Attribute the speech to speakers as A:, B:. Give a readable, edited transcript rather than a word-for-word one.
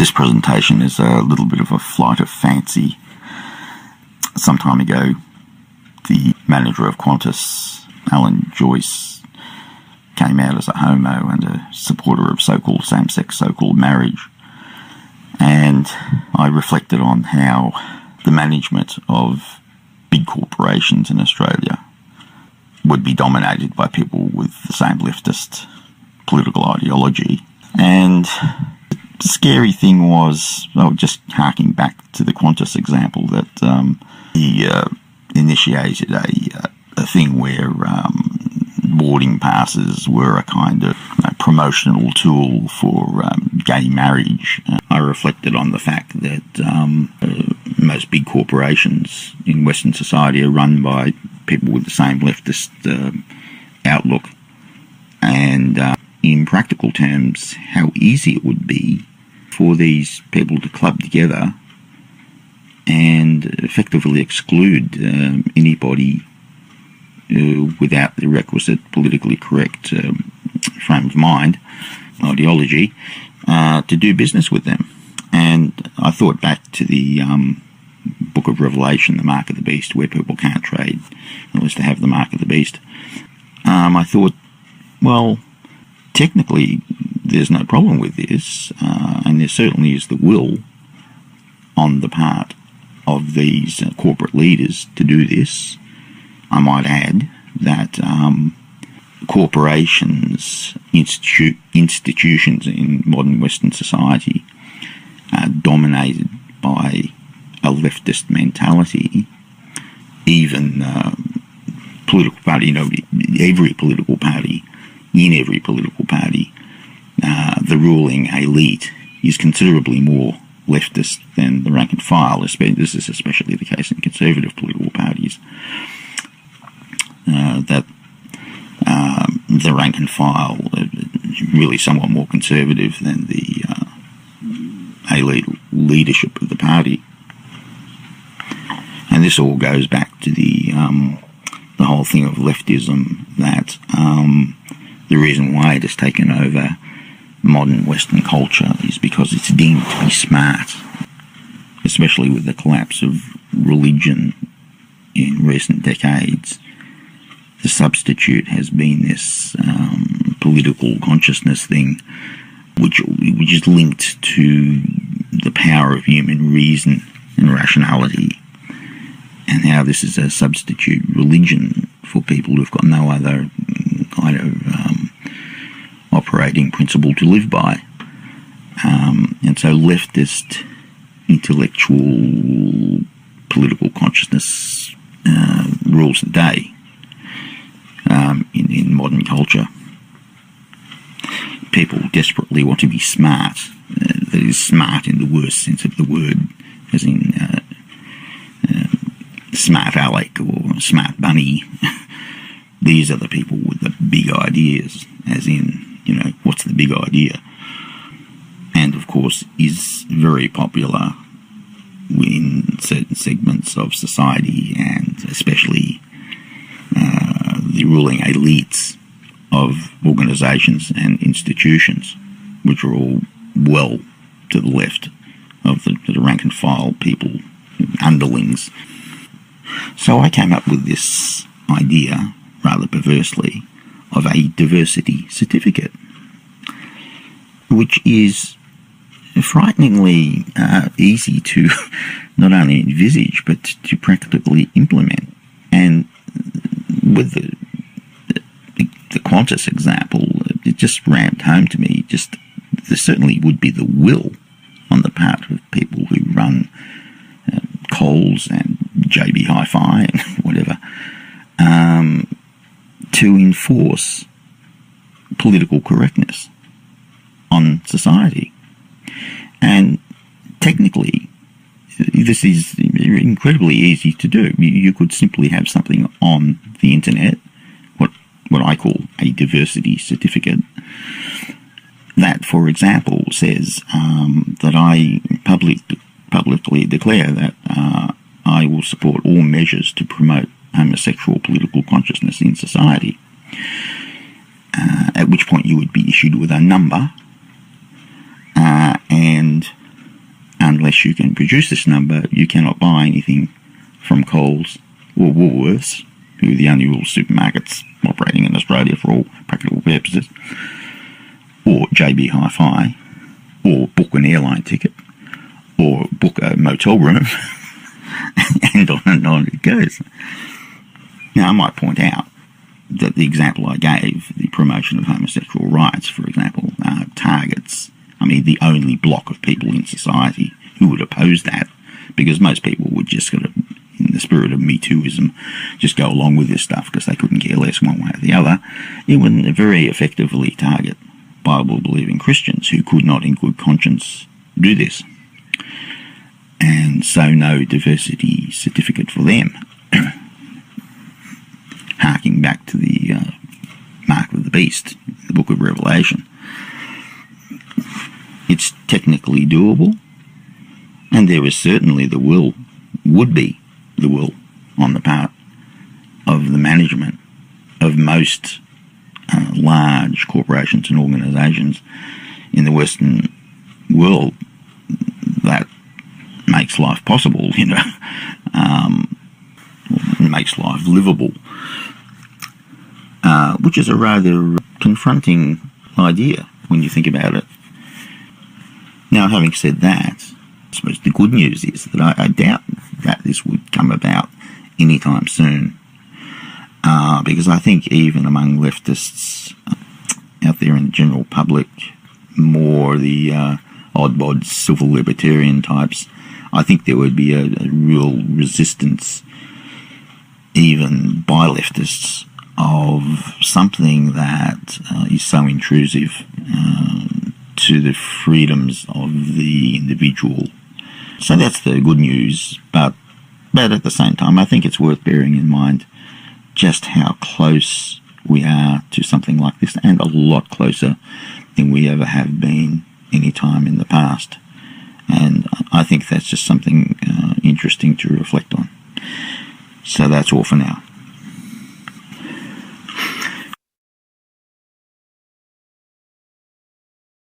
A: This presentation is a little bit of a flight of fancy. Some time ago, the manager of Qantas, Alan Joyce, came out as a homo and a supporter of so-called same-sex so-called marriage. And I reflected on how the management of big corporations in Australia would be dominated by people with the same leftist political ideology. And the scary thing was, just harking back to the Qantas example, that he initiated a thing where boarding passes were a kind of promotional tool for gay marriage. I reflected on the fact that most big corporations in Western society are run by people with the same leftist outlook, and in practical terms, how easy it would be for these people to club together and effectively exclude anybody without the requisite politically correct frame of mind, ideology, to do business with them. And I thought back to the Book of Revelation, the Mark of the Beast, where people can't trade unless they have the Mark of the Beast. I thought, well, technically there's no problem with this, and there certainly is the will on the part of these corporate leaders to do this. I might add that corporations, institutions in modern Western society are dominated by a leftist mentality. Even political party, every political party, the ruling elite is considerably more leftist than the rank and file. This is especially the case in conservative political parties. That the rank and file really somewhat more conservative than the elite leadership of the party. And this all goes back to the whole thing of leftism, that the reason why it has taken over modern Western culture is because it's deemed to be smart, especially with the collapse of religion in recent decades. The substitute has been this political consciousness thing, which is linked to the power of human reason and rationality, and how this is a substitute religion for people who've got no other kind of operating principle to live by. And so leftist intellectual political consciousness rules the day in modern culture. People desperately want to be smart. That is, smart in the worst sense of the word, as in smart Alec or smart Bunny. These are the people with the big ideas, as in, what's the big idea? And of course is very popular in certain segments of society, and especially the ruling elites of organisations and institutions, which are all well to the left of the rank and file people, underlings. So I came up with this idea, rather perversely, of a diversity certificate, which is frighteningly easy to not only envisage but to practically implement. And with the Qantas example, it just rammed home to me, there certainly would be the will on the part of people who run Coles and JB Hi-Fi and whatever, to enforce political correctness on society. And technically, this is incredibly easy to do. You could simply have something on the internet, what I call a diversity certificate, that, for example, says that I publicly declare that I will support all measures to promote homosexual political consciousness in society, at which point you would be issued with a number, and unless you can produce this number, you cannot buy anything from Coles or Woolworths, who are the only real supermarkets operating in Australia for all practical purposes, or JB Hi-Fi, or book an airline ticket, or book a motel room, and on it goes. Now, I might point out that the example I gave, the promotion of homosexual rights, for example, targets, the only block of people in society who would oppose that, because most people would just sort of, in the spirit of Me Tooism, just go along with this stuff because they couldn't care less one way or the other. It would very effectively target Bible-believing Christians who could not in good conscience do this. And so no diversity certificate for them. Harking back to the mark of the beast, the book of Revelation. It's technically doable, and there is certainly would be the will on the part of the management of most large corporations and organisations in the Western world that makes life possible, makes life livable, which is a rather confronting idea when you think about it. Now, having said that, I suppose the good news is that I doubt that this would come about anytime soon, because I think even among leftists out there in the general public, more the odd-bod civil libertarian types, I think there would be a real resistance, even by leftists, of something that is so intrusive to the freedoms of the individual. So that's the good news, but at the same time, I think it's worth bearing in mind just how close we are to something like this, and a lot closer than we ever have been any time in the past. And I think that's just something interesting to reflect on. So that's all for now.